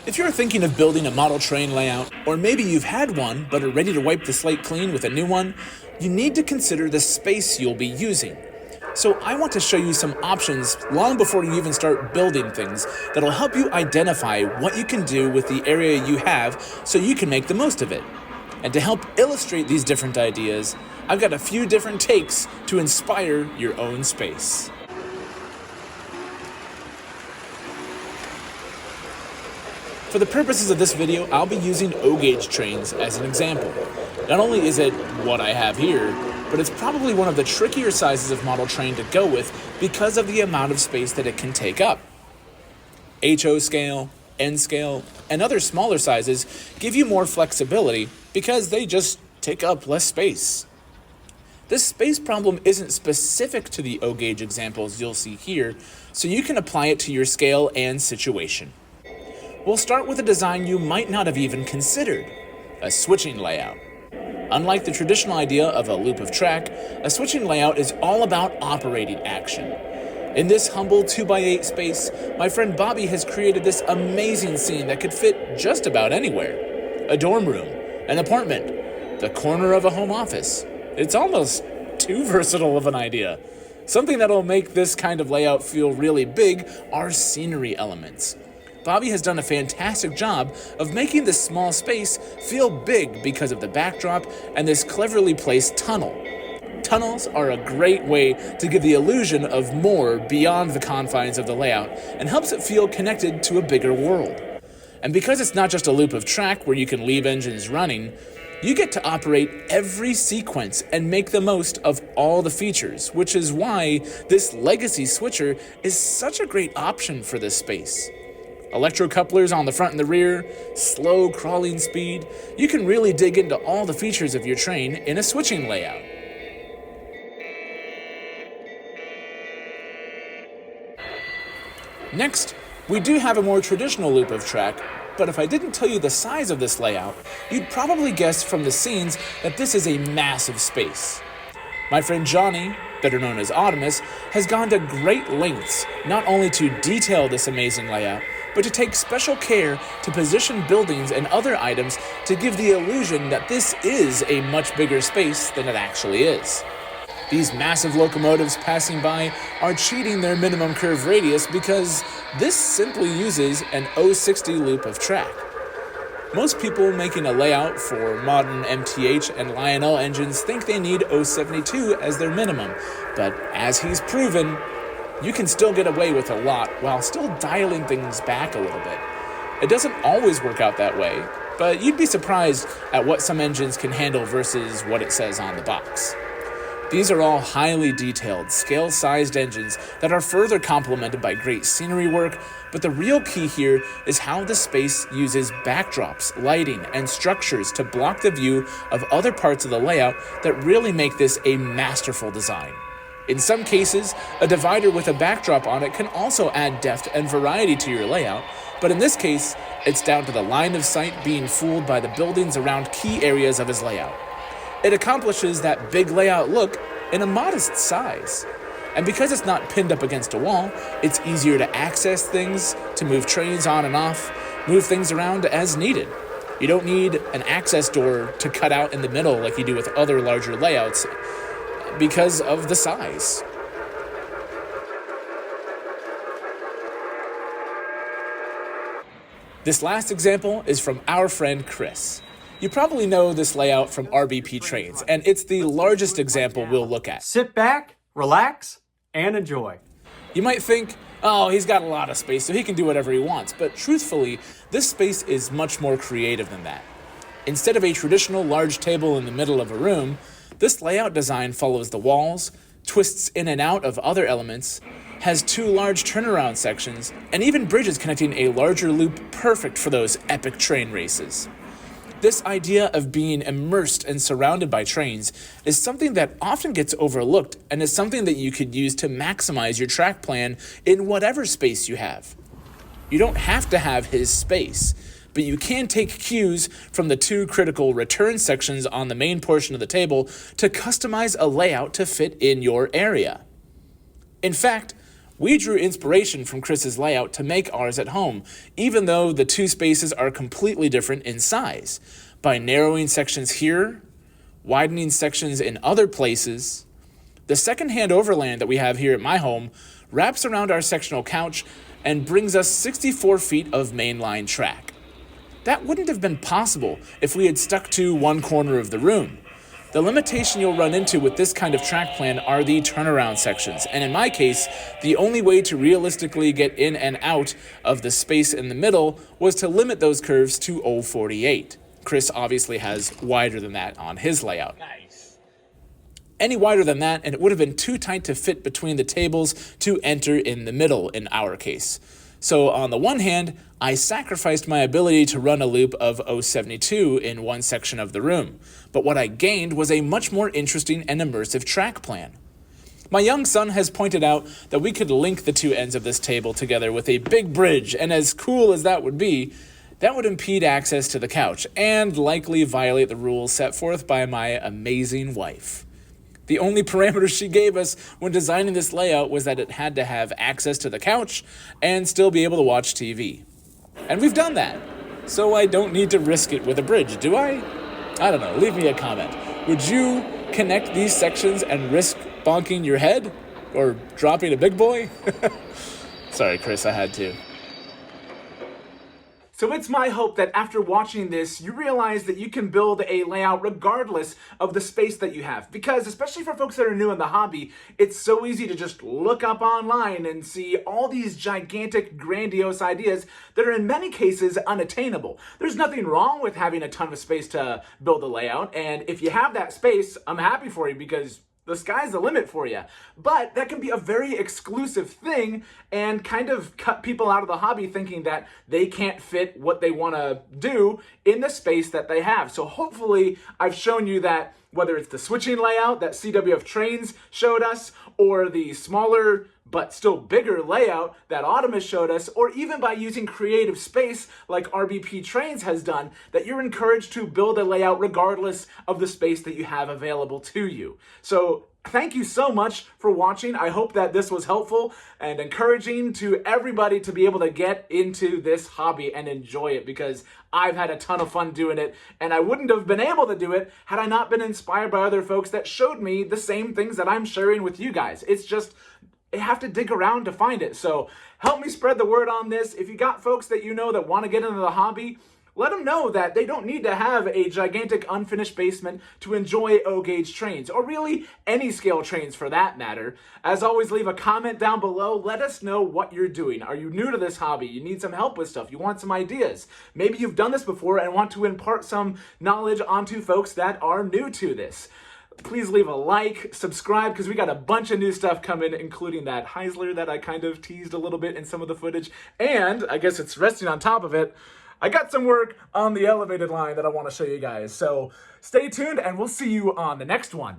If you're thinking of building a model train layout, or maybe you've had one but are ready to wipe the slate clean with a new one, you need to consider the space you'll be using. So I want to show you some options long before you even start building things that'll help you identify what you can do with the area you have so you can make the most of it. And to help illustrate these different ideas, I've got a few different takes to inspire your own space. For the purposes of this video, I'll be using O-gauge trains as an example. Not only is it what I have here, but it's probably one of the trickier sizes of model train to go with because of the amount of space that it can take up. HO scale, N scale, and other smaller sizes give you more flexibility because they just take up less space. This space problem isn't specific to the O-gauge examples you'll see here, so you can apply it to your scale and situation. We'll start with a design you might not have even considered, a switching layout. Unlike the traditional idea of a loop of track, a switching layout is all about operating action. In this humble 2x8 space, my friend Bobby has created this amazing scene that could fit just about anywhere. A dorm room, an apartment, the corner of a home office. It's almost too versatile of an idea. Something that'll make this kind of layout feel really big are scenery elements. Bobby has done a fantastic job of making this small space feel big because of the backdrop and this cleverly placed tunnel. Tunnels are a great way to give the illusion of more beyond the confines of the layout and helps it feel connected to a bigger world. And because it's not just a loop of track where you can leave engines running, you get to operate every sequence and make the most of all the features, which is why this legacy switcher is such a great option for this space. Electrocouplers on the front and the rear, slow crawling speed, you can really dig into all the features of your train in a switching layout. Next, we do have a more traditional loop of track, but if I didn't tell you the size of this layout, you'd probably guess from the scenes that this is a massive space. My friend Johnny, better known as Optimus, has gone to great lengths not only to detail this amazing layout, but to take special care to position buildings and other items to give the illusion that this is a much bigger space than it actually is. These massive locomotives passing by are cheating their minimum curve radius because this simply uses an O60 loop of track. Most people making a layout for modern MTH and Lionel engines think they need O72 as their minimum, but as he's proven, you can still get away with a lot while still dialing things back a little bit. It doesn't always work out that way, but you'd be surprised at what some engines can handle versus what it says on the box. These are all highly detailed, scale-sized engines that are further complemented by great scenery work, but the real key here is how the space uses backdrops, lighting, and structures to block the view of other parts of the layout that really make this a masterful design. In some cases, a divider with a backdrop on it can also add depth and variety to your layout, but in this case, it's down to the line of sight being fooled by the buildings around key areas of his layout. It accomplishes that big layout look in a modest size. And because it's not pinned up against a wall, it's easier to access things, to move trains on and off, move things around as needed. You don't need an access door to cut out in the middle like you do with other larger layouts because of the size. This last example is from our friend Chris. You probably know this layout from RBP Trains, and it's the largest example we'll look at. Sit back, relax, and enjoy. You might think, oh, he's got a lot of space, so he can do whatever he wants. But truthfully, this space is much more creative than that. Instead of a traditional large table in the middle of a room, this layout design follows the walls, twists in and out of other elements, has two large turnaround sections, and even bridges connecting a larger loop perfect for those epic train races. This idea of being immersed and surrounded by trains is something that often gets overlooked and is something that you could use to maximize your track plan in whatever space you have. You don't have to have his space, but you can take cues from the two critical return sections on the main portion of the table to customize a layout to fit in your area. In fact, We drew inspiration from Chris's layout to make ours at home, even though the two spaces are completely different in size. By narrowing sections here, widening sections in other places, the second-hand overland that we have here at my home wraps around our sectional couch and brings us 64 feet of mainline track. That wouldn't have been possible if we had stuck to one corner of the room. The limitation you'll run into with this kind of track plan are the turnaround sections, and in my case, the only way to realistically get in and out of the space in the middle was to limit those curves to 0.48. Chris obviously has wider than that on his layout. Nice. Any wider than that, and it would have been too tight to fit between the tables to enter in the middle in our case. So on the one hand, I sacrificed my ability to run a loop of 0.72 in one section of the room, but what I gained was a much more interesting and immersive track plan. My young son has pointed out that we could link the two ends of this table together with a big bridge, and as cool as that would be, that would impede access to the couch and likely violate the rules set forth by my amazing wife. The only parameters she gave us when designing this layout was that it had to have access to the couch and still be able to watch TV. And we've done that, so I don't need to risk it with a bridge, do I? I don't know, leave me a comment. Would you connect these sections and risk bonking your head? Or dropping a big boy? Sorry, Chris, I had to. So it's my hope that after watching this, you realize that you can build a layout regardless of the space that you have. Because especially for folks that are new in the hobby, it's so easy to just look up online and see all these gigantic, grandiose ideas that are in many cases unattainable. There's nothing wrong with having a ton of space to build a layout, and if you have that space, I'm happy for you because the sky's the limit for you. But that can be a very exclusive thing and kind of cut people out of the hobby thinking that they can't fit what they want to do in the space that they have. So hopefully I've shown you that whether it's the switching layout that CWF Trains showed us, or the smaller but still bigger layout that Optimus showed us, or even by using creative space like RBP Trains has done, that you're encouraged to build a layout regardless of the space that you have available to you. So thank you so much for watching. I hope that this was helpful and encouraging to everybody to be able to get into this hobby and enjoy it, because I've had a ton of fun doing it, and I wouldn't have been able to do it had I not been inspired by other folks that showed me the same things that I'm sharing with you guys. It's just, you have to dig around to find it. So help me spread the word on this. If you got folks that you know that want to get into the hobby, let them know that they don't need to have a gigantic unfinished basement to enjoy O-gauge trains, or really any scale trains for that matter. As always, leave a comment down below. Let us know what you're doing. Are you new to this hobby? You need some help with stuff. You want some ideas. Maybe you've done this before and want to impart some knowledge onto folks that are new to this. Please leave a like, subscribe, because we got a bunch of new stuff coming, including that Heisler that I kind of teased a little bit in some of the footage. And I guess it's resting on top of it, I got some work on the elevated line that I want to show you guys. So stay tuned and we'll see you on the next one.